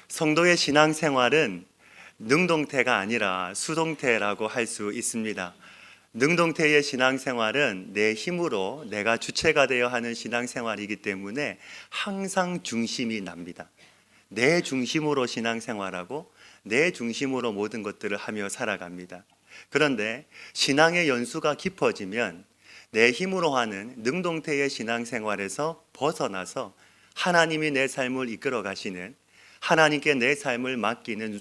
성도의 신앙생활은 능동태가 아니라 수동태라고 할 수 있습니다. 능동태의 신앙생활은 내 힘으로 내가 주체가 되어 하는 신앙생활이기 때문에 항상 중심이 납니다. 내 중심으로 신앙생활하고 내 중심으로 모든 것들을 하며 살아갑니다. 그런데 신앙의 연수가 깊어지면 내 힘으로 하는 능동태의 신앙생활에서 벗어나서 하나님이 내 삶을 이끌어 가시는, 하나님께 내 삶을 맡기는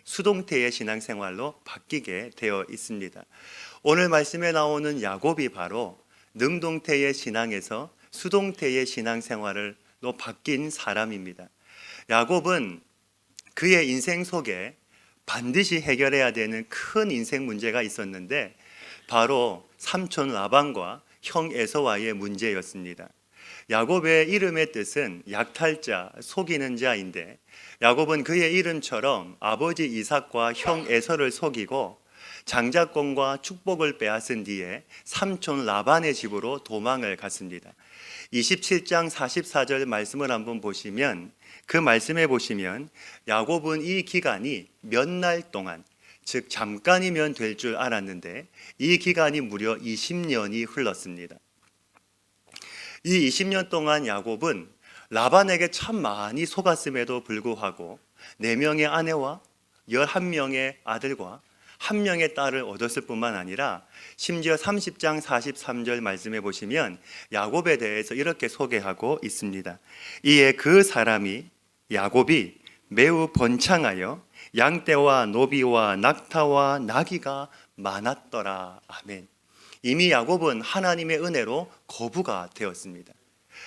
수동태의 신앙생활로 바뀌게 되어 있습니다. 오늘 말씀에 나오는 야곱이 바로 능동태의 신앙에서 수동태의 신앙생활로 바뀐 사람입니다. 야곱은 그의 인생 속에 반드시 해결해야 되는 큰 인생 문제가 있었는데 바로 삼촌 라반과 형 에서와의 문제였습니다. 야곱의 이름의 뜻은 약탈자, 속이는 자인데 야곱은 그의 이름처럼 아버지 이삭과 형 에서를 속이고 장자권과 축복을 빼앗은 뒤에 삼촌 라반의 집으로 도망을 갔습니다. 27장 44절 말씀을 한번 보시면, 그 말씀에 보시면 야곱은 이 기간이 몇 날 동안, 즉 잠깐이면 될 줄 알았는데 이 기간이 무려 20년이 흘렀습니다. 이 20년 동안 야곱은 라반에게 참 많이 속았음에도 불구하고 4명의 아내와 11명의 아들과 1명의 딸을 얻었을 뿐만 아니라 심지어 30장 43절 말씀에 보시면 야곱에 대해서 이렇게 소개하고 있습니다. 이에 그 사람이 야곱이 매우 번창하여 양떼와 노비와 낙타와 나귀가 많았더라. 아멘. 이미 야곱은 하나님의 은혜로 거부가 되었습니다.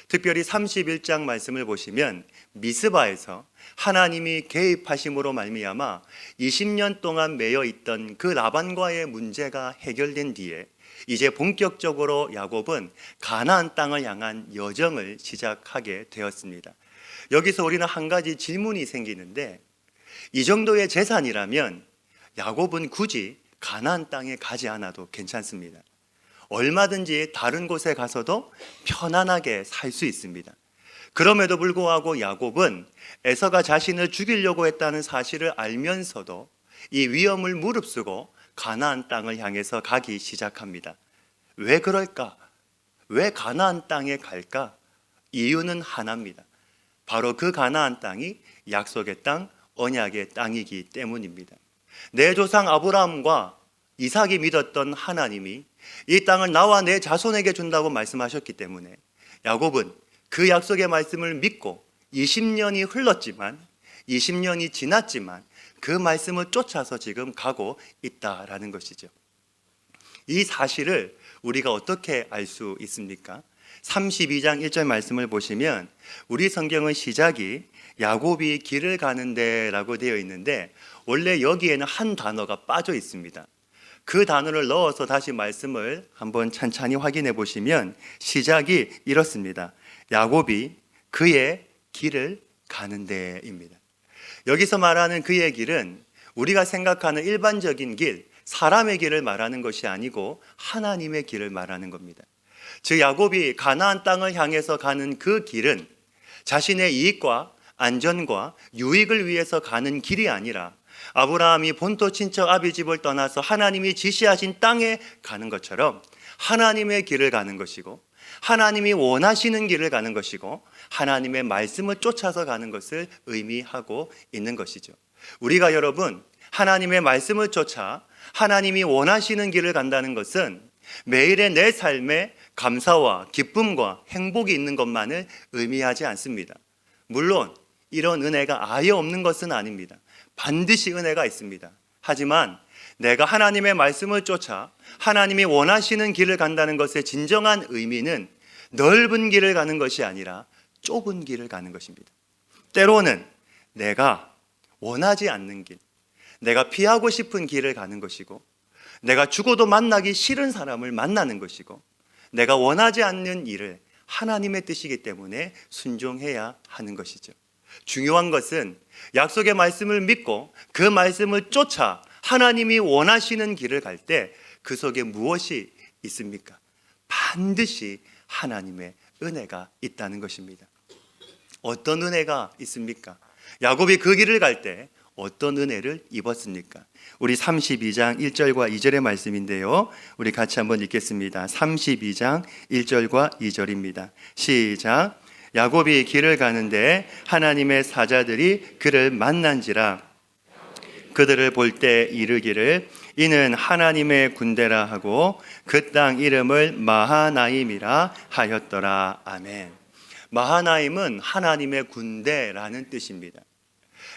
특별히 31장 말씀을 보시면 미스바에서 하나님이 개입하심으로 말미암아 20년 동안 매여 있던 그 라반과의 문제가 해결된 뒤에 이제 본격적으로 야곱은 가나안 땅을 향한 여정을 시작하게 되었습니다. 여기서 우리는 한 가지 질문이 생기는데, 이 정도의 재산이라면 야곱은 굳이 가나안 땅에 가지 않아도 괜찮습니다. 얼마든지 다른 곳에 가서도 편안하게 살 수 있습니다. 그럼에도 불구하고 야곱은 에서가 자신을 죽이려고 했다는 사실을 알면서도 이 위험을 무릅쓰고 가나안 땅을 향해서 가기 시작합니다. 왜 그럴까? 왜 가나안 땅에 갈까? 이유는 하나입니다. 바로 그 가나안 땅이 약속의 땅, 언약의 땅이기 때문입니다. 내 조상 아브라함과 이삭이 믿었던 하나님이 이 땅을 나와 내 자손에게 준다고 말씀하셨기 때문에 야곱은 그 약속의 말씀을 믿고 20년이 흘렀지만, 20년이 지났지만 그 말씀을 쫓아서 지금 가고 있다라는 것이죠. 이 사실을 우리가 어떻게 알 수 있습니까? 32장 1절 말씀을 보시면 우리 성경의 시작이 야곱이 길을 가는데 라고 되어 있는데 원래 여기에는 한 단어가 빠져 있습니다. 그 단어를 넣어서 다시 말씀을 한번 찬찬히 확인해 보시면 시작이 이렇습니다. 야곱이 그의 길을 가는 데입니다. 여기서 말하는 그의 길은 우리가 생각하는 일반적인 길, 사람의 길을 말하는 것이 아니고 하나님의 길을 말하는 겁니다. 즉 야곱이 가나안 땅을 향해서 가는 그 길은 자신의 이익과 안전과 유익을 위해서 가는 길이 아니라 아브라함이 본토 친척 아비 집을 떠나서 하나님이 지시하신 땅에 가는 것처럼 하나님의 길을 가는 것이고, 하나님이 원하시는 길을 가는 것이고, 하나님의 말씀을 쫓아서 가는 것을 의미하고 있는 것이죠. 우리가 여러분 하나님의 말씀을 쫓아 하나님이 원하시는 길을 간다는 것은 매일의 내 삶에 감사와 기쁨과 행복이 있는 것만을 의미하지 않습니다. 물론 이런 은혜가 아예 없는 것은 아닙니다. 반드시 은혜가 있습니다. 하지만 내가 하나님의 말씀을 쫓아 하나님이 원하시는 길을 간다는 것의 진정한 의미는 넓은 길을 가는 것이 아니라 좁은 길을 가는 것입니다. 때로는 내가 원하지 않는 길, 내가 피하고 싶은 길을 가는 것이고, 내가 죽어도 만나기 싫은 사람을 만나는 것이고, 내가 원하지 않는 일을 하나님의 뜻이기 때문에 순종해야 하는 것이죠. 중요한 것은 약속의 말씀을 믿고 그 말씀을 쫓아 하나님이 원하시는 길을 갈 때 그 속에 무엇이 있습니까? 반드시 하나님의 은혜가 있다는 것입니다. 어떤 은혜가 있습니까? 야곱이 그 길을 갈 때 어떤 은혜를 입었습니까? 우리 32장 1절과 2절의 말씀인데요, 우리 같이 한번 읽겠습니다. 32장 1절과 2절입니다. 시작. 야곱이 길을 가는데 하나님의 사자들이 그를 만난지라. 그들을 볼 때 이르기를 이는 하나님의 군대라 하고 그 땅 이름을 마하나임이라 하였더라. 아멘. 마하나임은 하나님의 군대라는 뜻입니다.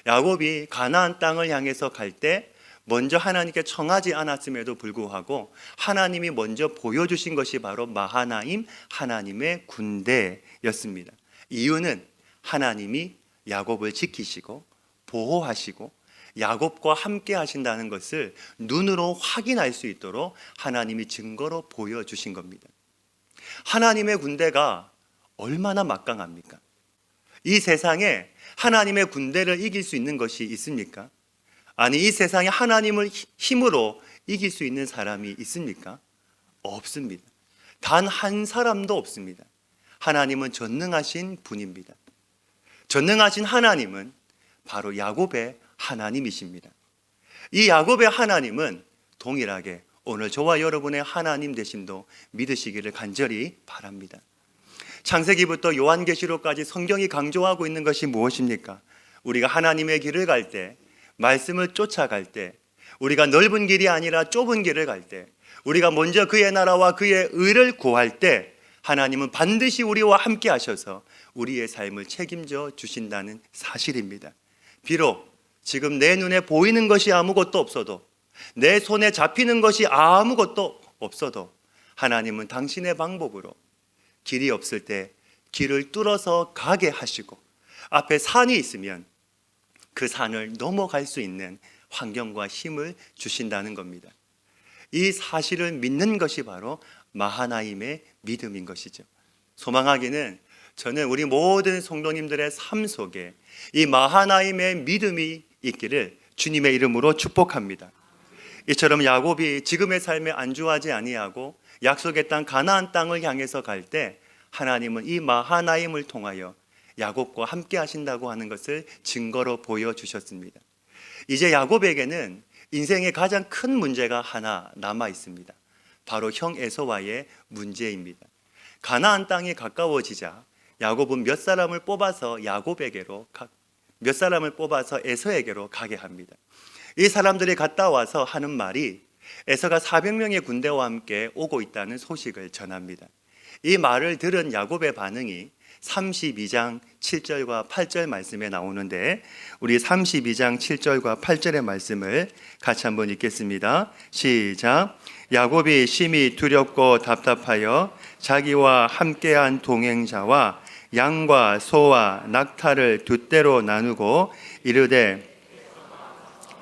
야곱이 가나안 땅을 향해서 갈 때 먼저 하나님께 청하지 않았음에도 불구하고 하나님이 먼저 보여주신 것이 바로 마하나임, 하나님의 군대였습니다. 이유는 하나님이 야곱을 지키시고 보호하시고 야곱과 함께 하신다는 것을 눈으로 확인할 수 있도록 하나님이 증거로 보여주신 겁니다. 하나님의 군대가 얼마나 막강합니까? 이 세상에 하나님의 군대를 이길 수 있는 것이 있습니까? 아니, 이 세상에 하나님을 힘으로 이길 수 있는 사람이 있습니까? 없습니다. 단 한 사람도 없습니다. 하나님은 전능하신 분입니다. 전능하신 하나님은 바로 야곱의 하나님이십니다. 이 야곱의 하나님은 동일하게 오늘 저와 여러분의 하나님 되심도 믿으시기를 간절히 바랍니다. 창세기부터 요한계시록까지 성경이 강조하고 있는 것이 무엇입니까? 우리가 하나님의 길을 갈 때, 말씀을 쫓아갈 때, 우리가 넓은 길이 아니라 좁은 길을 갈 때, 우리가 먼저 그의 나라와 그의 의를 구할 때 하나님은 반드시 우리와 함께 하셔서 우리의 삶을 책임져 주신다는 사실입니다. 비록 지금 내 눈에 보이는 것이 아무것도 없어도, 내 손에 잡히는 것이 아무것도 없어도 하나님은 당신의 방법으로 길이 없을 때 길을 뚫어서 가게 하시고, 앞에 산이 있으면 그 산을 넘어갈 수 있는 환경과 힘을 주신다는 겁니다. 이 사실을 믿는 것이 바로 마하나임의 믿음인 것이죠. 소망하기는 저는 우리 모든 성도님들의 삶 속에 이 마하나임의 믿음이 있기를 주님의 이름으로 축복합니다. 이처럼 야곱이 지금의 삶에 안주하지 아니하고 약속의 땅 가나안 땅을 향해서 갈 때 하나님은 이 마하나임을 통하여 야곱과 함께 하신다고 하는 것을 증거로 보여주셨습니다. 이제 야곱에게는 인생의 가장 큰 문제가 하나 남아 있습니다. 바로 형 에서와의 문제입니다. 가나안 땅이 가까워지자 야곱은 몇 사람을 뽑아서 에서에게로 가게 합니다. 이 사람들이 갔다 와서 하는 말이 에서가 400명의 군대와 함께 오고 있다는 소식을 전합니다. 이 말을 들은 야곱의 반응이 32장 7절과 8절 말씀에 나오는데, 우리 32장 7절과 8절의 말씀을 같이 한번 읽겠습니다. 시작. 야곱이 심히 두렵고 답답하여 자기와 함께한 동행자와 양과 소와 낙타를 두 떼로 나누고 이르되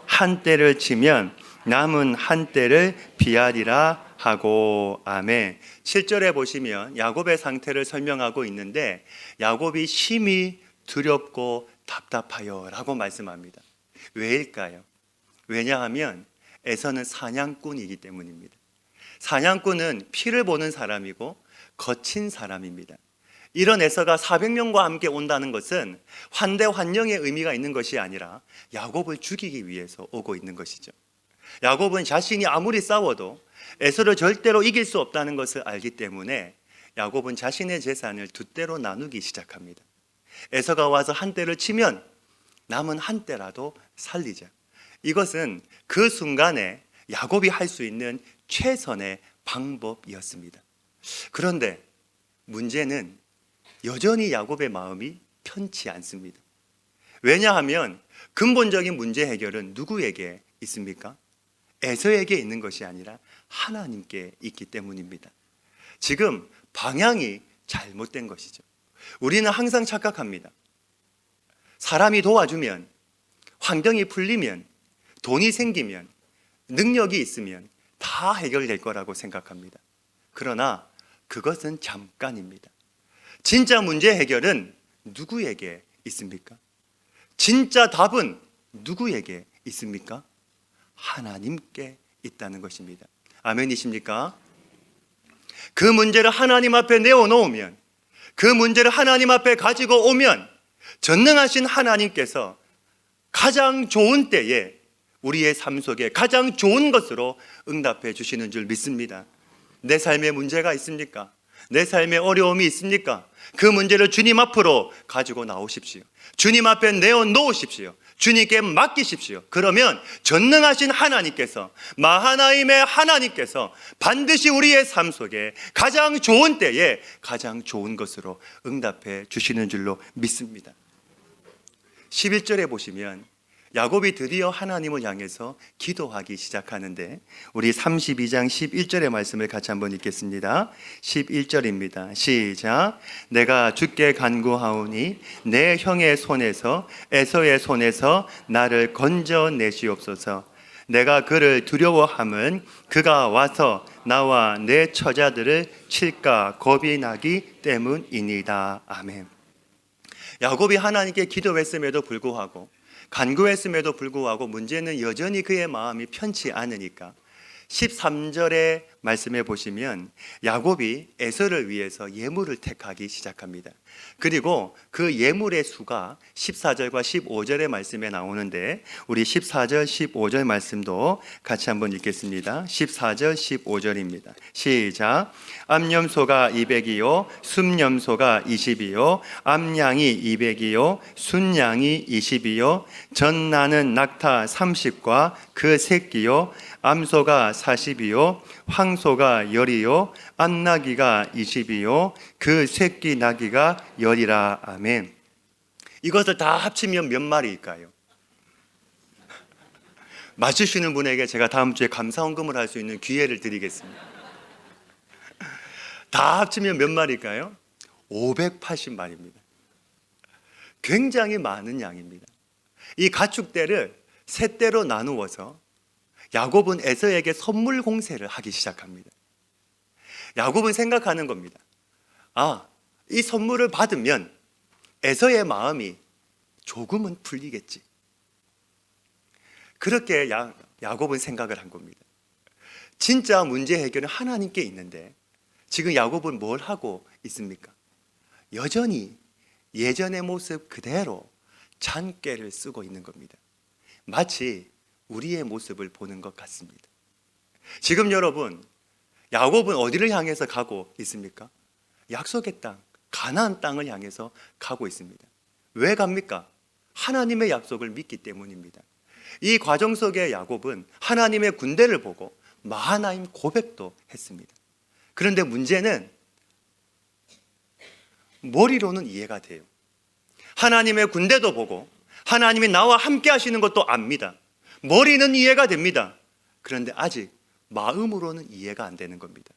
한 떼를 치면 남은 한 떼를 피하리라 하고. 아멘. 7절에 보시면 야곱의 상태를 설명하고 있는데, 야곱이 심히 두렵고 답답하여 라고 말씀합니다. 왜일까요? 왜냐하면 에서는 사냥꾼이기 때문입니다. 사냥꾼은 피를 보는 사람이고 거친 사람입니다. 이런 에서가 400명과 함께 온다는 것은 환대 환영의 의미가 있는 것이 아니라 야곱을 죽이기 위해서 오고 있는 것이죠. 야곱은 자신이 아무리 싸워도 에서를 절대로 이길 수 없다는 것을 알기 때문에 야곱은 자신의 재산을 두 떼로 나누기 시작합니다. 에서가 와서 한 떼를 치면 남은 한 떼라도 살리자. 이것은 그 순간에 야곱이 할 수 있는 최선의 방법이었습니다. 그런데 문제는 여전히 야곱의 마음이 편치 않습니다. 왜냐하면 근본적인 문제 해결은 누구에게 있습니까? 에서에게 있는 것이 아니라 하나님께 있기 때문입니다. 지금 방향이 잘못된 것이죠. 우리는 항상 착각합니다. 사람이 도와주면, 환경이 풀리면, 돈이 생기면, 능력이 있으면 다 해결될 거라고 생각합니다. 그러나 그것은 잠깐입니다. 진짜 문제 해결은 누구에게 있습니까? 진짜 답은 누구에게 있습니까? 하나님께 있다는 것입니다. 아멘이십니까? 그 문제를 하나님 앞에 내어놓으면, 그 문제를 하나님 앞에 가지고 오면 전능하신 하나님께서 가장 좋은 때에 우리의 삶 속에 가장 좋은 것으로 응답해 주시는 줄 믿습니다. 내 삶에 문제가 있습니까? 내 삶에 어려움이 있습니까? 그 문제를 주님 앞으로 가지고 나오십시오. 주님 앞에 내어놓으십시오. 주님께 맡기십시오. 그러면 전능하신 하나님께서, 마하나임의 하나님께서 반드시 우리의 삶 속에 가장 좋은 때에 가장 좋은 것으로 응답해 주시는 줄로 믿습니다. 11절에 보시면 야곱이 드디어 하나님을 향해서 기도하기 시작하는데, 우리 32장 11절의 말씀을 같이 한번 읽겠습니다. 11절입니다. 시작. 내가 주께 간구하오니 내 형의 손에서, 에서의 손에서 나를 건져내시옵소서. 내가 그를 두려워함은 그가 와서 나와 내 처자들을 칠까 겁이 나기 때문이니이다. 아멘. 야곱이 하나님께 기도했음에도 불구하고, 간구했음에도 불구하고 문제는 여전히 그의 마음이 편치 않으니까 13절의 말씀에 보시면 야곱이 에서를 위해서 예물을 택하기 시작합니다. 그리고 그 예물의 수가 14절과 15절의 말씀에 나오는데, 우리 14절 15절 말씀도 같이 한번 읽겠습니다. 14절 15절입니다. 시작. 암염소가 200이요 순염소가 20이요 암양이 200이요 순양이 20이요 전나는 낙타 30과 그 새끼요 암소가 40이요 황소가 10이요 암나귀가 20이요 그 새끼 나귀가 10이라. 아멘. 이것을 다 합치면 몇 마리일까요? 맞추시는 분에게 제가 다음 주에 감사헌금을 할 수 있는 기회를 드리겠습니다. 다 합치면 몇 마리일까요? 580마리입니다. 굉장히 많은 양입니다. 이 가축대를 세 떼로 나누어서 야곱은 에서에게 선물 공세를 하기 시작합니다. 야곱은 생각하는 겁니다. 이 선물을 받으면 에서의 마음이 조금은 풀리겠지. 그렇게 야곱은 생각을 한 겁니다. 진짜 문제 해결은 하나님께 있는데 지금 야곱은 뭘 하고 있습니까? 여전히 예전의 모습 그대로 잔꾀를 쓰고 있는 겁니다. 마치 우리의 모습을 보는 것 같습니다. 지금 여러분, 야곱은 어디를 향해서 가고 있습니까? 약속의 땅, 가나안 땅을 향해서 가고 있습니다. 왜 갑니까? 하나님의 약속을 믿기 때문입니다. 이 과정 속에 야곱은 하나님의 군대를 보고 마하나임 고백도 했습니다. 그런데 문제는 머리로는 이해가 돼요. 하나님의 군대도 보고 하나님이 나와 함께 하시는 것도 압니다. 머리는 이해가 됩니다. 그런데 아직 마음으로는 이해가 안 되는 겁니다.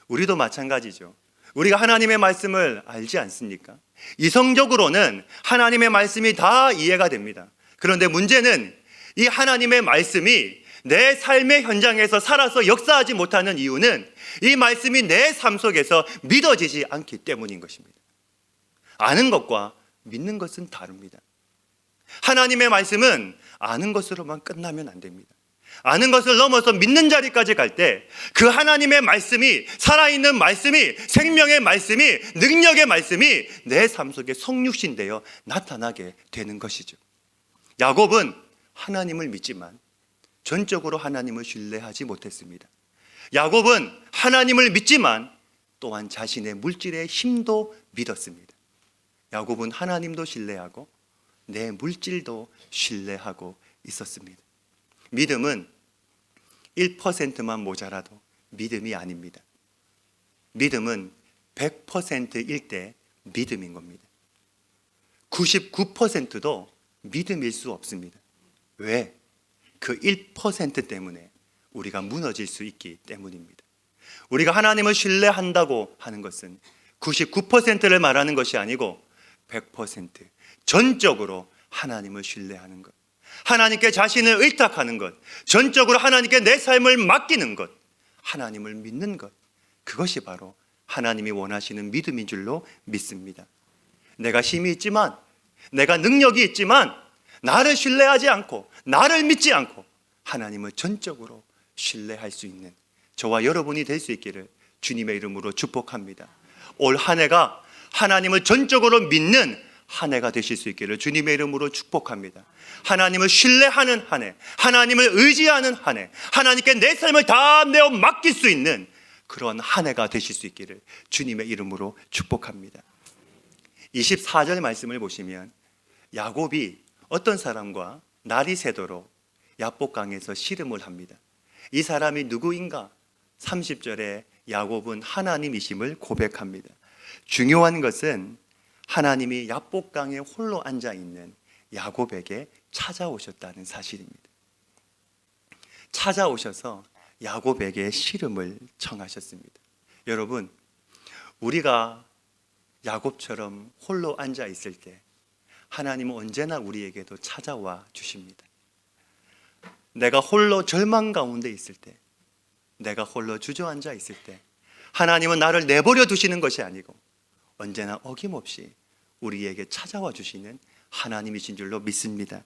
우리도 마찬가지죠. 우리가 하나님의 말씀을 알지 않습니까? 이성적으로는 하나님의 말씀이 다 이해가 됩니다. 그런데 문제는 이 하나님의 말씀이 내 삶의 현장에서 살아서 역사하지 못하는 이유는 이 말씀이 내 삶 속에서 믿어지지 않기 때문인 것입니다. 아는 것과 믿는 것은 다릅니다. 하나님의 말씀은 아는 것으로만 끝나면 안 됩니다. 아는 것을 넘어서 믿는 자리까지 갈 때 그 하나님의 말씀이, 살아있는 말씀이, 생명의 말씀이, 능력의 말씀이 내 삶 속에 성육신되어 나타나게 되는 것이죠. 야곱은 하나님을 믿지만 전적으로 하나님을 신뢰하지 못했습니다. 야곱은 하나님을 믿지만 또한 자신의 물질의 힘도 믿었습니다. 야곱은 하나님도 신뢰하고 내 물질도 신뢰하고 있었습니다. 믿음은 1%만 모자라도 믿음이 아닙니다. 믿음은 100%일 때 믿음인 겁니다. 99%도 믿음일 수 없습니다. 왜? 그 1% 때문에 우리가 무너질 수 있기 때문입니다. 우리가 하나님을 신뢰한다고 하는 것은 99%를 말하는 것이 아니고 100% 전적으로 하나님을 신뢰하는 것, 하나님께 자신을 의탁하는 것, 전적으로 하나님께 내 삶을 맡기는 것, 하나님을 믿는 것, 그것이 바로 하나님이 원하시는 믿음인 줄로 믿습니다. 내가 힘이 있지만, 내가 능력이 있지만 나를 신뢰하지 않고 나를 믿지 않고 하나님을 전적으로 신뢰할 수 있는 저와 여러분이 될 수 있기를 주님의 이름으로 축복합니다. 올 한 해가 하나님을 전적으로 믿는 한 해가 되실 수 있기를 주님의 이름으로 축복합니다. 하나님을 신뢰하는 한 해, 하나님을 의지하는 한 해, 하나님께 내 삶을 다 내어 맡길 수 있는 그런 한 해가 되실 수 있기를 주님의 이름으로 축복합니다. 24절 말씀을 보시면 야곱이 어떤 사람과 날이 새도록 야복강에서 씨름을 합니다. 이 사람이 누구인가? 30절에 야곱은 하나님이심을 고백합니다. 중요한 것은 하나님이 야복강에 홀로 앉아있는 야곱에게 찾아오셨다는 사실입니다. 찾아오셔서 야곱에게 씨름을 청하셨습니다. 여러분, 우리가 야곱처럼 홀로 앉아 있을 때 하나님은 언제나 우리에게도 찾아와 주십니다. 내가 홀로 절망 가운데 있을 때, 내가 홀로 주저앉아 있을 때 하나님은 나를 내버려 두시는 것이 아니고 언제나 어김없이 우리에게 찾아와 주시는 하나님이신 줄로 믿습니다.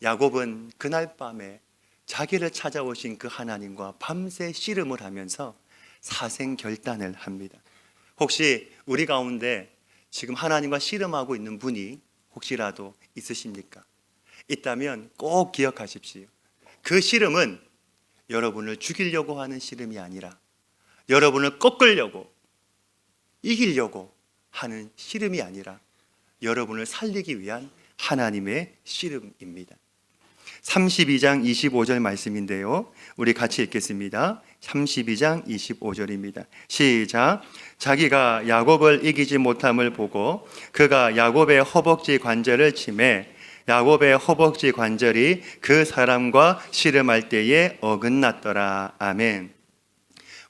야곱은 그날 밤에 자기를 찾아오신 그 하나님과 밤새 씨름을 하면서 사생결단을 합니다. 혹시 우리 가운데 지금 하나님과 씨름하고 있는 분이 혹시라도 있으십니까? 있다면 꼭 기억하십시오. 그 씨름은 여러분을 죽이려고 하는 씨름이 아니라 여러분을 꺾으려고, 이기려고 하는 씨름이 아니라 여러분을 살리기 위한 하나님의 씨름입니다. 32장 25절 말씀인데요, 우리 같이 읽겠습니다. 32장 25절입니다. 시작. 자기가 야곱을 이기지 못함을 보고 그가 야곱의 허벅지 관절을 치매 야곱의 허벅지 관절이 그 사람과 씨름할 때에 어긋났더라. 아멘.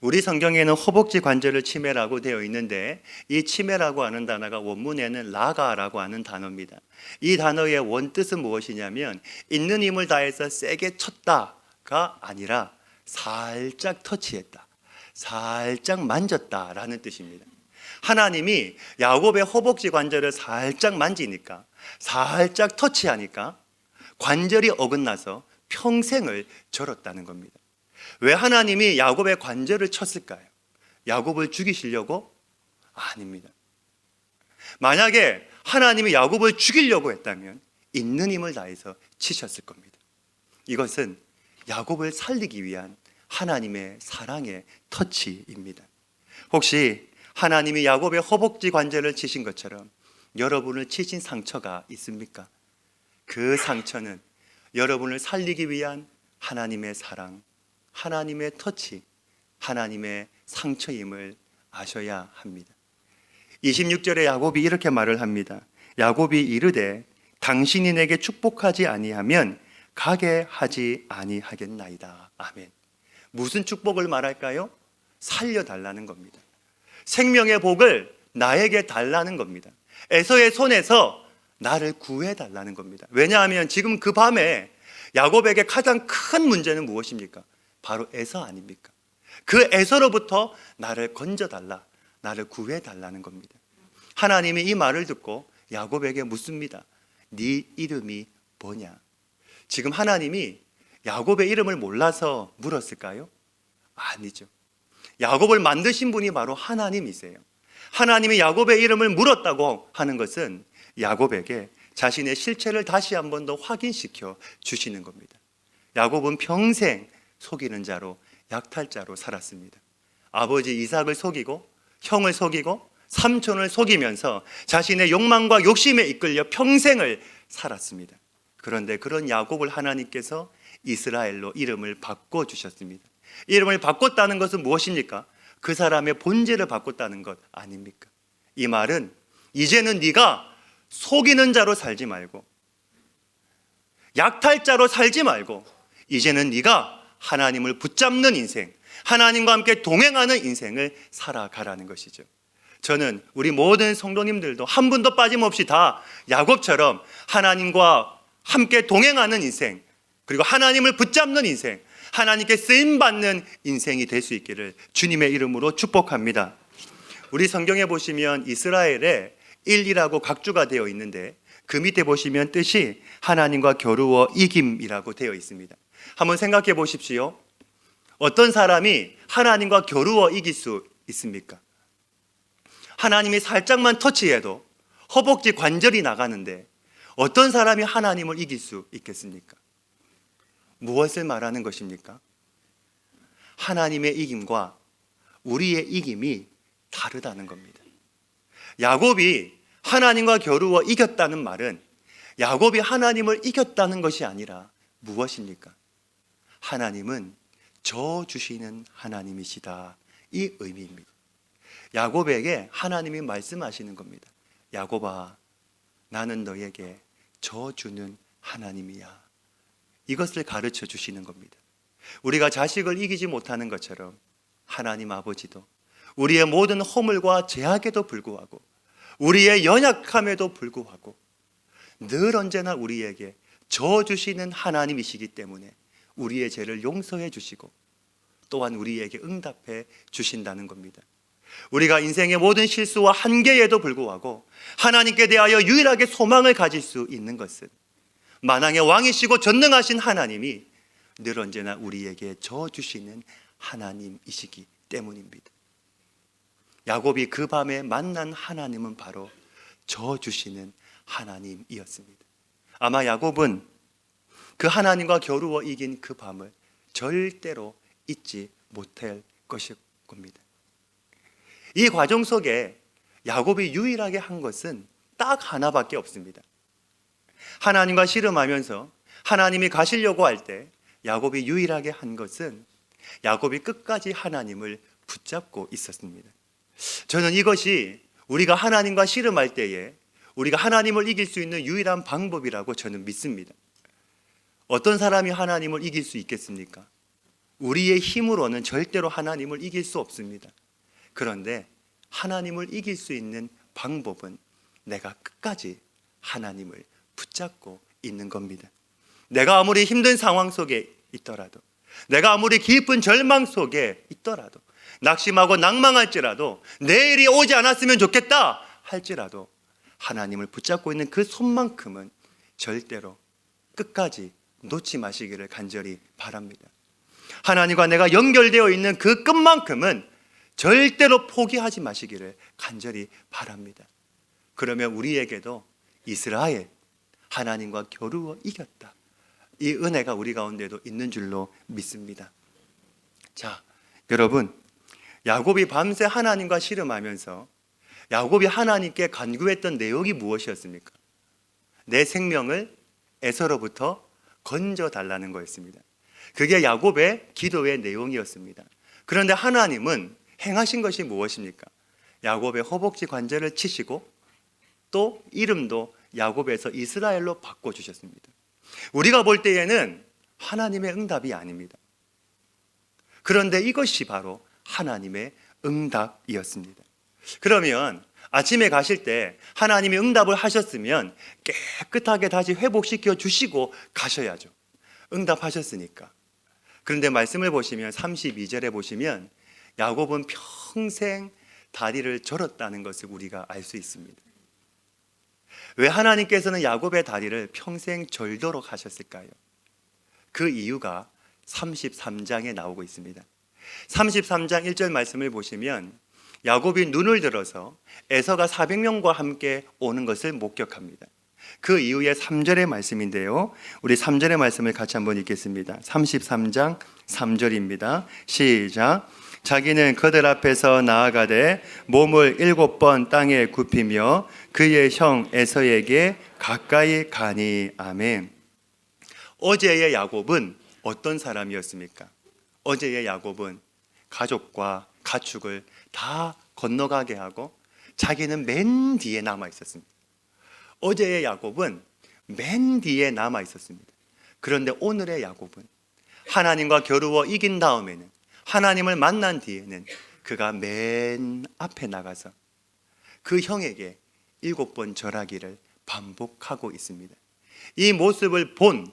우리 성경에는 허벅지 관절을 치매라고 되어 있는데 이 치매라고 하는 단어가 원문에는 라가라고 하는 단어입니다. 이 단어의 원뜻은 무엇이냐면 있는 힘을 다해서 세게 쳤다가 아니라 살짝 터치했다, 살짝 만졌다라는 뜻입니다. 하나님이 야곱의 허벅지 관절을 살짝 만지니까, 살짝 터치하니까 관절이 어긋나서 평생을 절었다는 겁니다. 왜 하나님이 야곱의 관절을 쳤을까요? 야곱을 죽이시려고? 아닙니다. 만약에 하나님이 야곱을 죽이려고 했다면 있는 힘을 다해서 치셨을 겁니다. 이것은 야곱을 살리기 위한 하나님의 사랑의 터치입니다. 혹시 하나님이 야곱의 허벅지 관절을 치신 것처럼 여러분을 치신 상처가 있습니까? 그 상처는 여러분을 살리기 위한 하나님의 사랑, 하나님의 터치, 하나님의 상처임을 아셔야 합니다. 26절에 야곱이 이렇게 말을 합니다. 야곱이 이르되 당신이 내게 축복하지 아니하면 가게 하지 아니하겠나이다. 아멘. 무슨 축복을 말할까요? 살려달라는 겁니다. 생명의 복을 나에게 달라는 겁니다. 에서의 손에서 나를 구해달라는 겁니다. 왜냐하면 지금 그 밤에 야곱에게 가장 큰 문제는 무엇입니까? 바로 에서 아닙니까? 그 에서로부터 나를 건져달라, 나를 구해달라는 겁니다. 하나님이 이 말을 듣고 야곱에게 묻습니다. 네 이름이 뭐냐? 지금 하나님이 야곱의 이름을 몰라서 물었을까요? 아니죠. 야곱을 만드신 분이 바로 하나님이세요. 하나님이 야곱의 이름을 물었다고 하는 것은 야곱에게 자신의 실체를 다시 한 번 더 확인시켜 주시는 겁니다. 야곱은 평생 속이는 자로, 약탈자로 살았습니다. 아버지 이삭을 속이고 형을 속이고 삼촌을 속이면서 자신의 욕망과 욕심에 이끌려 평생을 살았습니다. 그런데 그런 야곱을 하나님께서 이스라엘로 이름을 바꿔주셨습니다. 이름을 바꿨다는 것은 무엇입니까? 그 사람의 본질을 바꿨다는 것 아닙니까? 이 말은 이제는 네가 속이는 자로 살지 말고 약탈자로 살지 말고 이제는 네가 하나님을 붙잡는 인생, 하나님과 함께 동행하는 인생을 살아가라는 것이죠. 저는 우리 모든 성도님들도 한 분도 빠짐없이 다 야곱처럼 하나님과 함께 동행하는 인생, 그리고 하나님을 붙잡는 인생, 하나님께 쓰임받는 인생이 될 수 있기를 주님의 이름으로 축복합니다. 우리 성경에 보시면 이스라엘에 일이라고 각주가 되어 있는데 그 밑에 보시면 뜻이 하나님과 겨루어 이김이라고 되어 있습니다. 한번 생각해 보십시오. 어떤 사람이 하나님과 겨루어 이길 수 있습니까? 하나님이 살짝만 터치해도 허벅지 관절이 나가는데 어떤 사람이 하나님을 이길 수 있겠습니까? 무엇을 말하는 것입니까? 하나님의 이김과 우리의 이김이 다르다는 겁니다. 야곱이 하나님과 겨루어 이겼다는 말은 야곱이 하나님을 이겼다는 것이 아니라 무엇입니까? 하나님은 저 주시는 하나님이시다, 이 의미입니다. 야곱에게 하나님이 말씀하시는 겁니다. 야곱아, 나는 너에게 저 주는 하나님이야. 이것을 가르쳐 주시는 겁니다. 우리가 자식을 이기지 못하는 것처럼 하나님 아버지도 우리의 모든 허물과 죄악에도 불구하고 우리의 연약함에도 불구하고 늘 언제나 우리에게 저 주시는 하나님이시기 때문에 우리의 죄를 용서해 주시고 또한 우리에게 응답해 주신다는 겁니다. 우리가 인생의 모든 실수와 한계에도 불구하고 하나님께 대하여 유일하게 소망을 가질 수 있는 것은 만왕의 왕이시고 전능하신 하나님이 늘 언제나 우리에게 저 주시는 하나님이시기 때문입니다. 야곱이 그 밤에 만난 하나님은 바로 저 주시는 하나님이었습니다. 아마 야곱은 그 하나님과 겨루어 이긴 그 밤을 절대로 잊지 못할 것일 겁니다. 이 과정 속에 야곱이 유일하게 한 것은 딱 하나밖에 없습니다. 하나님과 씨름하면서 하나님이 가시려고 할 때 야곱이 유일하게 한 것은 야곱이 끝까지 하나님을 붙잡고 있었습니다. 저는 이것이 우리가 하나님과 씨름할 때에 우리가 하나님을 이길 수 있는 유일한 방법이라고 저는 믿습니다. 어떤 사람이 하나님을 이길 수 있겠습니까? 우리의 힘으로는 절대로 하나님을 이길 수 없습니다. 그런데 하나님을 이길 수 있는 방법은 내가 끝까지 하나님을 붙잡고 있는 겁니다. 내가 아무리 힘든 상황 속에 있더라도, 내가 아무리 깊은 절망 속에 있더라도, 낙심하고 낭망할지라도, 내일이 오지 않았으면 좋겠다 할지라도 하나님을 붙잡고 있는 그 손만큼은 절대로 끝까지 놓지 마시기를 간절히 바랍니다. 하나님과 내가 연결되어 있는 그 끝만큼은 절대로 포기하지 마시기를 간절히 바랍니다. 그러면 우리에게도 이스라엘, 하나님과 겨루어 이겼다, 이 은혜가 우리 가운데도 있는 줄로 믿습니다. 자, 여러분, 야곱이 밤새 하나님과 씨름하면서 야곱이 하나님께 간구했던 내용이 무엇이었습니까? 내 생명을 에서로부터 건져달라는 거였습니다. 그게 야곱의 기도의 내용이었습니다. 그런데 하나님은 행하신 것이 무엇입니까? 야곱의 허벅지 관절을 치시고 또 이름도 야곱에서 이스라엘로 바꿔주셨습니다. 우리가 볼 때에는 하나님의 응답이 아닙니다. 그런데 이것이 바로 하나님의 응답이었습니다. 그러면 아침에 가실 때 하나님이 응답을 하셨으면 깨끗하게 다시 회복시켜 주시고 가셔야죠. 응답하셨으니까. 그런데 말씀을 보시면 32절에 보시면 야곱은 평생 다리를 절었다는 것을 우리가 알 수 있습니다. 왜 하나님께서는 야곱의 다리를 평생 절도록 하셨을까요? 그 이유가 33장에 나오고 있습니다. 33장 1절 말씀을 보시면 야곱이 눈을 들어서 에서가 400명과 함께 오는 것을 목격합니다. 그 이후에 3절의 말씀인데요, 우리 3절의 말씀을 같이 한번 읽겠습니다. 33장 3절입니다. 시작. 자기는 그들 앞에서 나아가되 몸을 7번 땅에 굽히며 그의 형 에서에게 가까이 가니. 아멘. 어제의 야곱은 어떤 사람이었습니까? 어제의 야곱은 가족과 가축을 다 건너가게 하고 자기는 맨 뒤에 남아 있었습니다. 어제의 야곱은 맨 뒤에 남아 있었습니다. 그런데 오늘의 야곱은 하나님과 겨루어 이긴 다음에는, 하나님을 만난 뒤에는 그가 맨 앞에 나가서 그 형에게 7번 절하기를 반복하고 있습니다. 이 모습을 본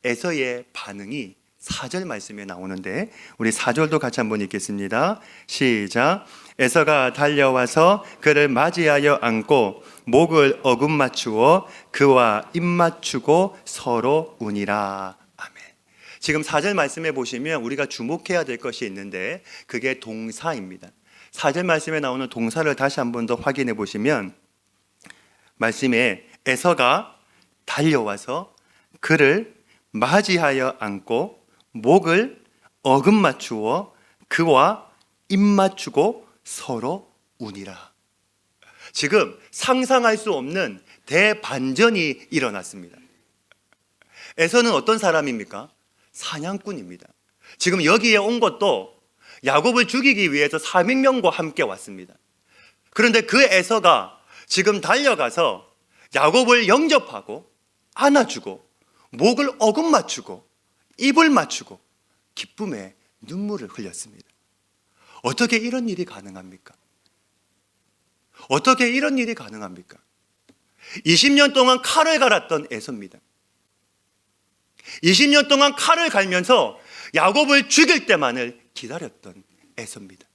에서의 반응이 4절 말씀에 나오는데 우리 4절도 같이 한번 읽겠습니다. 시작. 에서가 달려와서 그를 맞이하여 안고 목을 어금 맞추어 그와 입 맞추고 서로 우니라. 아멘. 지금 4절 말씀에 보시면 우리가 주목해야 될 것이 있는데 그게 동사입니다. 4절 말씀에 나오는 동사를 다시 한 번 더 확인해 보시면 말씀에 에서가 달려와서 그를 맞이하여 안고 목을 어금맞추어 그와 입맞추고 서로 우니라. 지금 상상할 수 없는 대반전이 일어났습니다. 에서는 어떤 사람입니까? 사냥꾼입니다. 지금 여기에 온 것도 야곱을 죽이기 위해서 400명과 함께 왔습니다. 그런데 그 에서가 지금 달려가서 야곱을 영접하고 안아주고 목을 어금맞추고 입을 맞추고 기쁨의 눈물을 흘렸습니다. 어떻게 이런 일이 가능합니까? 어떻게 이런 일이 가능합니까? 20년 동안 칼을 갈았던 에서입니다. 20년 동안 칼을 갈면서 야곱을 죽일 때만을 기다렸던 에서입니다.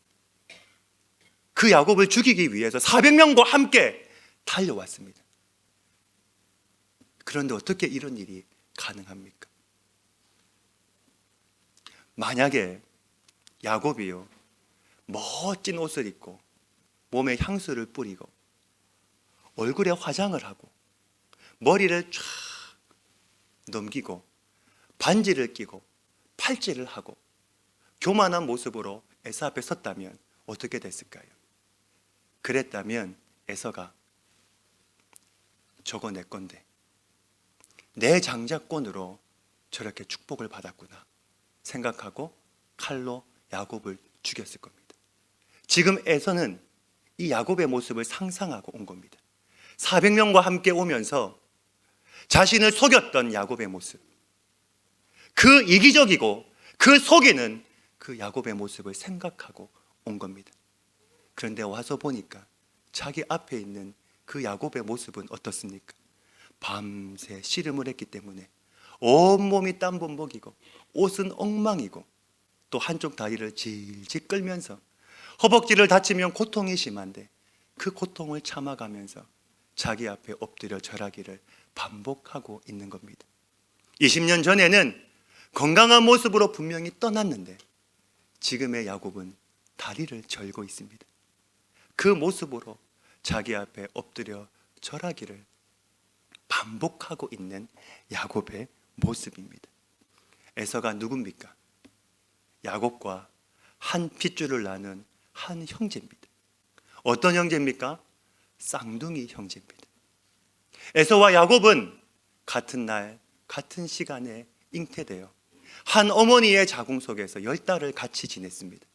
그 야곱을 죽이기 위해서 400명과 함께 달려왔습니다. 그런데 어떻게 이런 일이 가능합니까? 만약에 야곱이요, 멋진 옷을 입고 몸에 향수를 뿌리고 얼굴에 화장을 하고 머리를 쫙 넘기고 반지를 끼고 팔찌를 하고 교만한 모습으로 에서 앞에 섰다면 어떻게 됐을까요? 그랬다면 에서가 저거 내 건데 내 장자권으로 저렇게 축복을 받았구나 생각하고 칼로 야곱을 죽였을 겁니다. 지금 에서는 이 야곱의 모습을 상상하고 온 겁니다. 400명과 함께 오면서 자신을 속였던 야곱의 모습, 그 이기적이고 그 속이는 그 야곱의 모습을 생각하고 온 겁니다. 그런데 와서 보니까 자기 앞에 있는 그 야곱의 모습은 어떻습니까? 밤새 씨름을 했기 때문에 온몸이 땀범벅이고 옷은 엉망이고 또 한쪽 다리를 질질 끌면서 허벅지를 다치면 고통이 심한데 그 고통을 참아가면서 자기 앞에 엎드려 절하기를 반복하고 있는 겁니다. 20년 전에는 건강한 모습으로 분명히 떠났는데 지금의 야곱은 다리를 절고 있습니다. 그 모습으로 자기 앞에 엎드려 절하기를 반복하고 있는 야곱의 모습입니다. 에서가 누굽니까? 야곱과 한 핏줄을 나눈 한 형제입니다. 어떤 형제입니까? 쌍둥이 형제입니다. 에서와 야곱은 같은 날 같은 시간에 잉태되어 한 어머니의 자궁 속에서 10달을 같이 지냈습니다.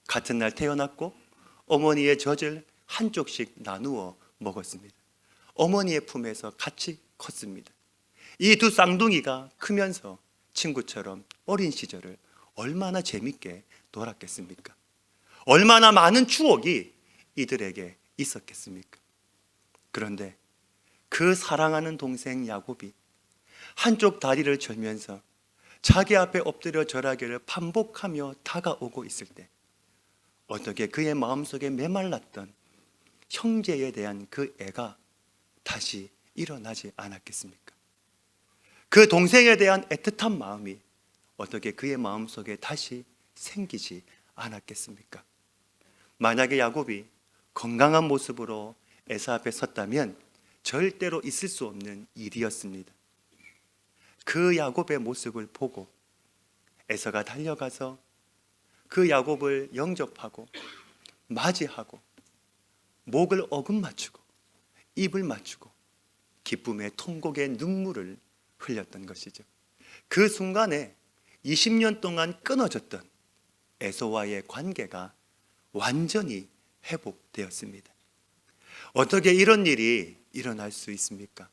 같은 날 태어났고 어머니의 젖을 한쪽씩 나누어 먹었습니다. 어머니의 품에서 같이 컸습니다. 이 두 쌍둥이가 크면서 친구처럼 어린 시절을 얼마나 재밌게 놀았겠습니까? 얼마나 많은 추억이 이들에게 있었겠습니까? 그런데 그 사랑하는 동생 야곱이 한쪽 다리를 절면서 자기 앞에 엎드려 절하기를 반복하며 다가오고 있을 때 어떻게 그의 마음속에 메말랐던 형제에 대한 그 애가 다시 일어나지 않았겠습니까? 그 동생에 대한 애틋한 마음이 어떻게 그의 마음속에 다시 생기지 않았겠습니까? 만약에 야곱이 건강한 모습으로 에서 앞에 섰다면 절대로 있을 수 없는 일이었습니다. 그 야곱의 모습을 보고 에서가 달려가서 그 야곱을 영접하고 맞이하고 목을 어금맞추고 입을 맞추고 기쁨의 통곡의 눈물을 흘렸던 것이죠. 그 순간에 20년 동안 끊어졌던 에서와의 관계가 완전히 회복되었습니다. 어떻게 이런 일이 일어날 수 있습니까?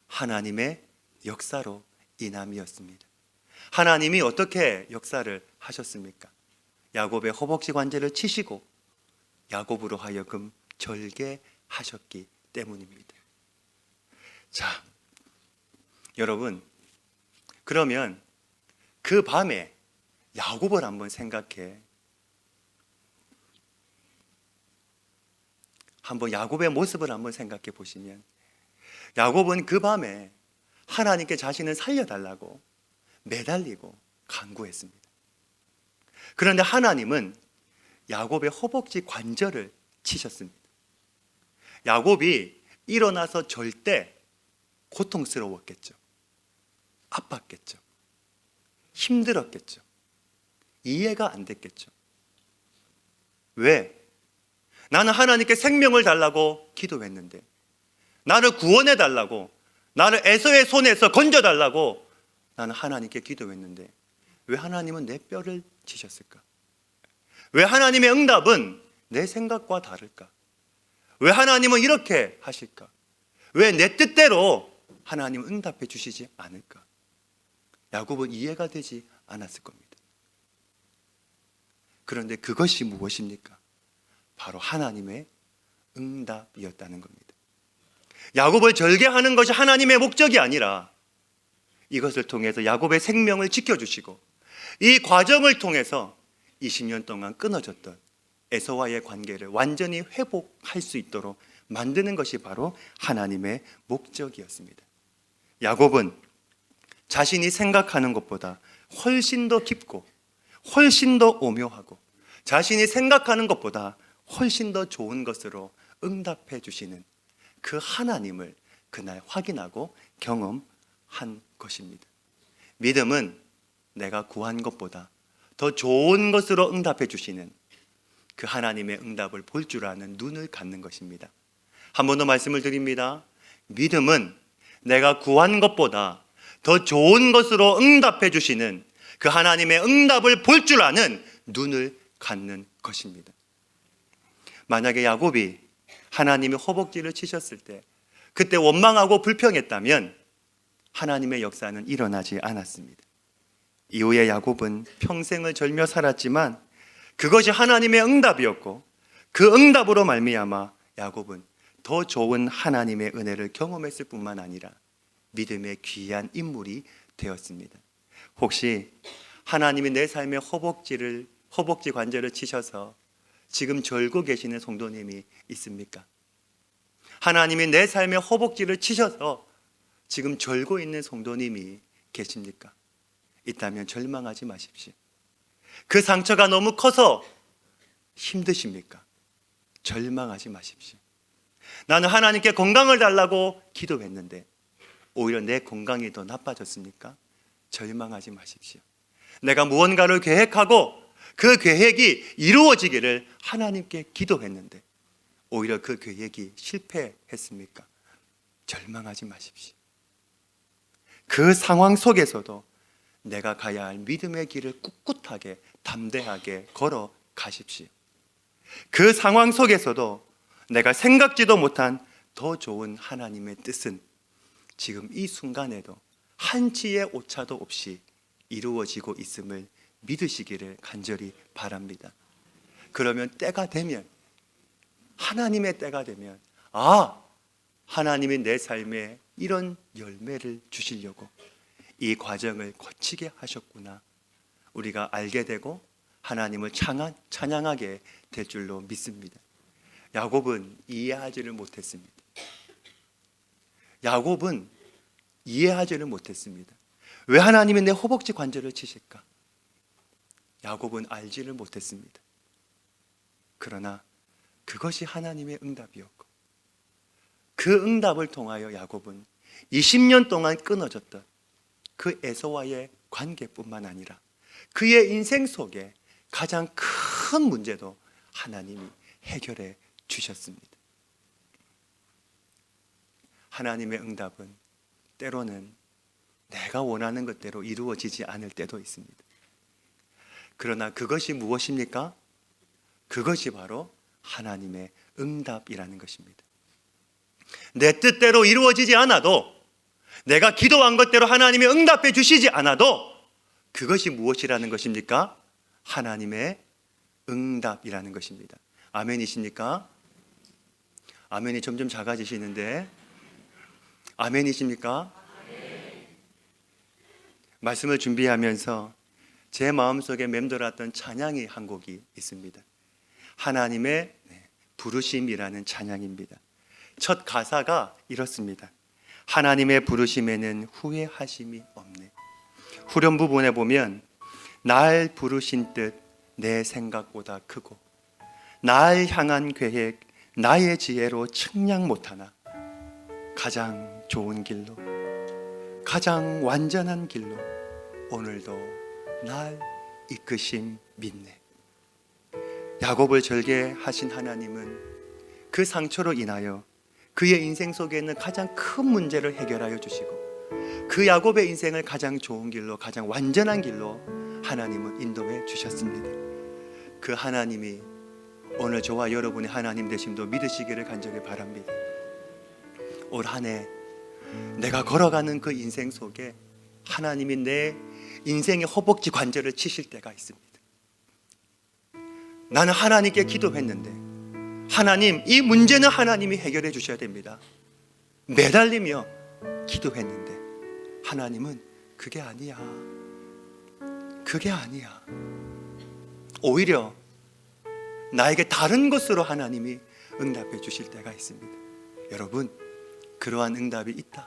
하나님의 역사로 인함이었습니다. 하나님이 어떻게 역사를 하셨습니까? 야곱의 허벅지 관절을 치시고 야곱으로 하여금 절개하셨기 때문입니다. 자, 여러분, 그러면 그 밤에 야곱을 한번 야곱의 모습을 한번 생각해 보시면 야곱은 그 밤에 하나님께 자신을 살려달라고 매달리고 간구했습니다. 그런데 하나님은 야곱의 허벅지 관절을 치셨습니다. 야곱이 일어나서 절대 고통스러웠겠죠. 아팠겠죠. 힘들었겠죠. 이해가 안 됐겠죠. 왜? 나는 하나님께 생명을 달라고 기도했는데, 나를 구원해 달라고, 나를 에서의 손에서 건져 달라고 나는 하나님께 기도했는데 왜 하나님은 내 뼈를 치셨을까? 왜 하나님의 응답은 내 생각과 다를까? 왜 하나님은 이렇게 하실까? 왜 내 뜻대로 하나님은 응답해 주시지 않을까? 야곱은 이해가 되지 않았을 겁니다. 그런데 그것이 무엇입니까? 바로 하나님의 응답이었다는 겁니다. 야곱을 절개하는 것이 하나님의 목적이 아니라 이것을 통해서 야곱의 생명을 지켜주시고 이 과정을 통해서 20년 동안 끊어졌던 에서와의 관계를 완전히 회복할 수 있도록 만드는 것이 바로 하나님의 목적이었습니다. 야곱은 자신이 생각하는 것보다 훨씬 더 깊고 훨씬 더 오묘하고 자신이 생각하는 것보다 훨씬 더 좋은 것으로 응답해 주시는 그 하나님을 그날 확인하고 경험한 것입니다. 믿음은 내가 구한 것보다 더 좋은 것으로 응답해 주시는 그 하나님의 응답을 볼 줄 아는 눈을 갖는 것입니다. 한 번 더 말씀을 드립니다. 믿음은 내가 구한 것보다 더 좋은 것으로 응답해 주시는 그 하나님의 응답을 볼 줄 아는 눈을 갖는 것입니다. 만약에 야곱이 하나님의 허벅지를 치셨을 때 그때 원망하고 불평했다면 하나님의 역사는 일어나지 않았습니다. 이후에 야곱은 평생을 절며 살았지만 그것이 하나님의 응답이었고 그 응답으로 말미암아 야곱은 더 좋은 하나님의 은혜를 경험했을 뿐만 아니라 믿음의 귀한 인물이 되었습니다. 혹시 하나님이 내 삶의 허벅지 관절을 치셔서 지금 절고 계시는 성도님이 있습니까? 하나님이 내 삶의 허벅지를 치셔서 지금 절고 있는 성도님이 계십니까? 있다면 절망하지 마십시오. 그 상처가 너무 커서 힘드십니까? 절망하지 마십시오. 나는 하나님께 건강을 달라고 기도했는데 오히려 내 건강이 더 나빠졌습니까? 절망하지 마십시오. 내가 무언가를 계획하고 그 계획이 이루어지기를 하나님께 기도했는데 오히려 그 계획이 실패했습니까? 절망하지 마십시오. 그 상황 속에서도 내가 가야 할 믿음의 길을 꿋꿋하게 담대하게 걸어 가십시오. 그 상황 속에서도 내가 생각지도 못한 더 좋은 하나님의 뜻은 지금 이 순간에도 한치의 오차도 없이 이루어지고 있음을 믿으시기를 간절히 바랍니다. 그러면 때가 되면, 하나님의 때가 되면, 하나님이 내 삶에 이런 열매를 주시려고 이 과정을 거치게 하셨구나, 우리가 알게 되고 하나님을 찬양하게 될 줄로 믿습니다. 야곱은 이해하지를 못했습니다. 야곱은 이해하지를 못했습니다. 왜 하나님이 내 허벅지 관절을 치실까? 야곱은 알지를 못했습니다. 그러나 그것이 하나님의 응답이었고 그 응답을 통하여 야곱은 20년 동안 끊어졌던 그 에서와의 관계뿐만 아니라 그의 인생 속에 가장 큰 문제도 하나님이 해결해 주셨습니다. 하나님의 응답은 때로는 내가 원하는 것대로 이루어지지 않을 때도 있습니다. 그러나 그것이 무엇입니까? 그것이 바로 하나님의 응답이라는 것입니다. 내 뜻대로 이루어지지 않아도, 내가 기도한 것대로 하나님이 응답해 주시지 않아도 그것이 무엇이라는 것입니까? 하나님의 응답이라는 것입니다. 아멘이십니까? 아멘이 점점 작아지시는데 아멘이십니까? 말씀을 준비하면서 제 마음속에 맴돌았던 찬양이 한 곡이 있습니다. 하나님의 부르심이라는 찬양입니다. 첫 가사가 이렇습니다. 하나님의 부르심에는 후회하심이 없네. 후렴 부분에 보면 날 부르신 뜻 내 생각보다 크고 날 향한 계획 나의 지혜로 측량 못하나 가장 좋은 길로, 가장 완전한 길로 오늘도 날 이끄심 믿네. 야곱을 절개하신 하나님은 그 상처로 인하여 그의 인생 속에 있는 가장 큰 문제를 해결하여 주시고, 그 야곱의 인생을 가장 좋은 길로, 가장 완전한 길로 하나님은 인도해 주셨습니다. 그 하나님이 오늘 저와 여러분의 하나님 되심도 믿으시기를 간절히 바랍니다. 올 한 해 내가 걸어가는 그 인생 속에 하나님이 내 인생의 허벅지 관절을 치실 때가 있습니다. 나는 하나님께 기도했는데, 하나님, 이 문제는 하나님이 해결해 주셔야 됩니다. 매달리며 기도했는데 하나님은 그게 아니야. 오히려 나에게 다른 것으로 하나님이 응답해 주실 때가 있습니다. 여러분, 그러한 응답이 있다.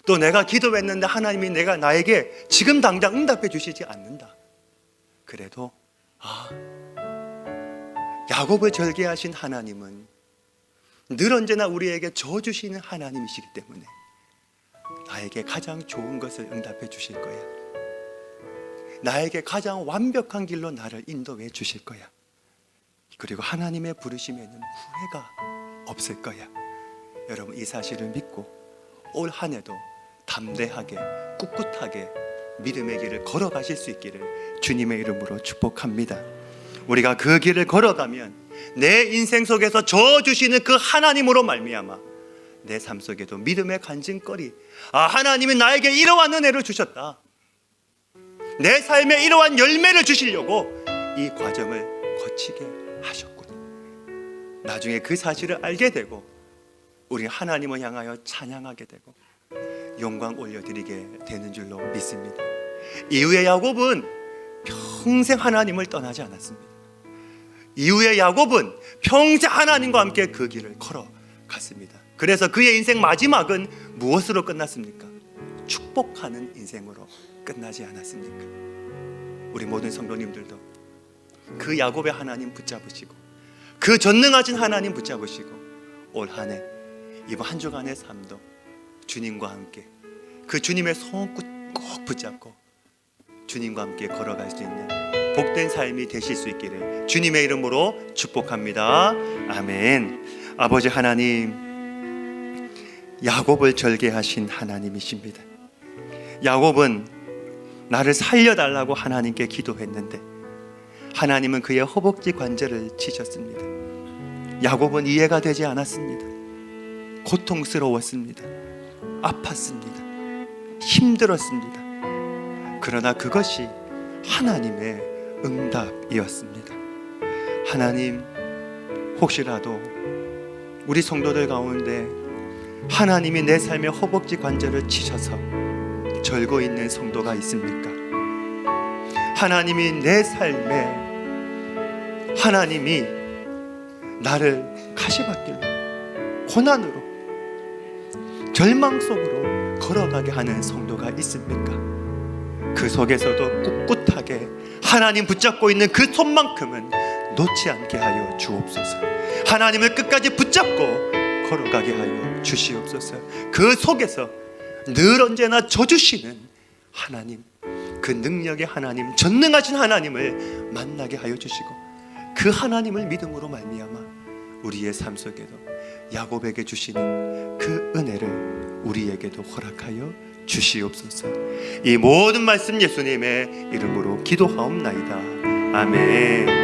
또 내가 기도했는데 하나님이 나에게 지금 당장 응답해 주시지 않는다. 그래도 야곱을 절개하신 하나님은 늘 언제나 우리에게 저 주시는 하나님이시기 때문에 나에게 가장 좋은 것을 응답해 주실 거야. 나에게 가장 완벽한 길로 나를 인도해 주실 거야. 그리고 하나님의 부르심에는 후회가 없을 거야. 여러분, 이 사실을 믿고 올 한 해도 담대하게 꿋꿋하게 믿음의 길을 걸어가실 수 있기를 주님의 이름으로 축복합니다. 우리가 그 길을 걸어가면 내 인생 속에서 저 주시는 그 하나님으로 말미암아 내 삶 속에도 믿음의 간증거리, 하나님이 나에게 이러한 은혜를 주셨다, 내 삶에 이러한 열매를 주시려고 이 과정을 거치게 하셨구나, 나중에 그 사실을 알게 되고 우리 하나님을 향하여 찬양하게 되고 영광 올려드리게 되는 줄로 믿습니다. 이후에 야곱은 평생 하나님을 떠나지 않았습니다. 이후에 야곱은 평생 하나님과 함께 그 길을 걸어갔습니다. 그래서 그의 인생 마지막은 무엇으로 끝났습니까? 축복하는 인생으로 끝나지 않았습니까? 우리 모든 성도님들도 그 야곱의 하나님 붙잡으시고 그 전능하신 하나님 붙잡으시고 올 한 해, 이번 한 주간의 삶도 주님과 함께 그 주님의 손 꼭 붙잡고 주님과 함께 걸어갈 수 있는 복된 삶이 되실 수 있기를 주님의 이름으로 축복합니다. 아멘. 아버지 하나님, 야곱을 절개하신 하나님이십니다. 야곱은 나를 살려달라고 하나님께 기도했는데 하나님은 그의 허벅지 관절을 치셨습니다. 야곱은 이해가 되지 않았습니다. 고통스러웠습니다. 아팠습니다. 힘들었습니다. 그러나 그것이 하나님의 응답이었습니다. 하나님, 혹시라도 우리 성도들 가운데 하나님이 내 삶의 허벅지 관절을 치셔서 절고 있는 성도가 있습니까? 하나님이 내 삶에, 하나님이 나를 가시밭길로, 고난으로, 절망 속으로 걸어가게 하는 성도가 있습니까? 그 속에서도 꿋꿋하게 하나님 붙잡고 있는 그 손만큼은 놓지 않게 하여 주옵소서. 하나님을 끝까지 붙잡고 걸어가게 하여 주시옵소서. 그 속에서 늘 언제나 져주시는 하나님, 그 능력의 하나님, 전능하신 하나님을 만나게 하여 주시고 그 하나님을 믿음으로 말미암아 우리의 삶 속에도 야곱에게 주시는 그 은혜를 우리에게도 허락하여 주시옵소서. 이 모든 말씀 예수님의 이름으로 기도하옵나이다. 아멘.